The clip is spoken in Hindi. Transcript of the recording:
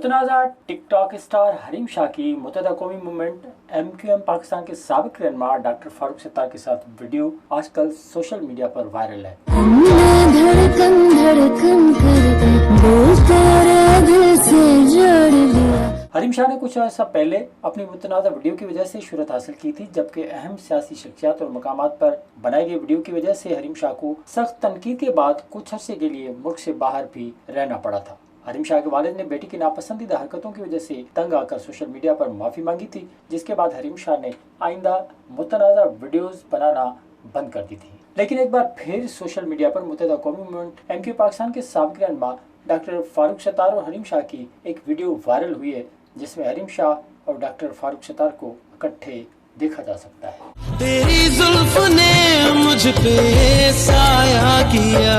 मुतनाज़ा टिकटॉक स्टार हरीम शाह की मुत्तहदा कौमी मूवमेंट MQM पाकिस्तान के साबिक रहनुमा डॉक्टर फारूक सत्तार के साथ वीडियो आजकल सोशल मीडिया पर वायरल है। हरीम शाह ने कुछ अर्सा पहले अपनी मुतनाज़ा वीडियो की वजह से शोहरत हासिल की थी, जबकि अहम सियासी शख्सियात और मकामात पर बनाई गई वीडियो की वजह से हरीम शाह को सख्त तनकीद के बाद कुछ अर्से के लिए मुल्क से बाहर भी रहना पड़ा था। हरीम शाह के वालिद ने बेटी की नापसंदीदा हरकतों की वजह से तंग आकर सोशल मीडिया पर माफी मांगी थी, जिसके बाद हरीम शाह ने आइंदा मुतनाज़ा वीडियोस बनाना बंद कर दी थी। लेकिन एक बार फिर सोशल मीडिया पर मुत्तहदा कौमी मूवमेंट MQM पाकिस्तान के साबिक रहनुमा डॉक्टर फारूक सत्तार और हरीम शाह की एक वीडियो वायरल हुई है, जिसमें हरीम शाह और डॉक्टर फारूक सत्तार को इकट्ठे देखा जा सकता है। तेरी जुल्फ ने मुझ पे साया किया।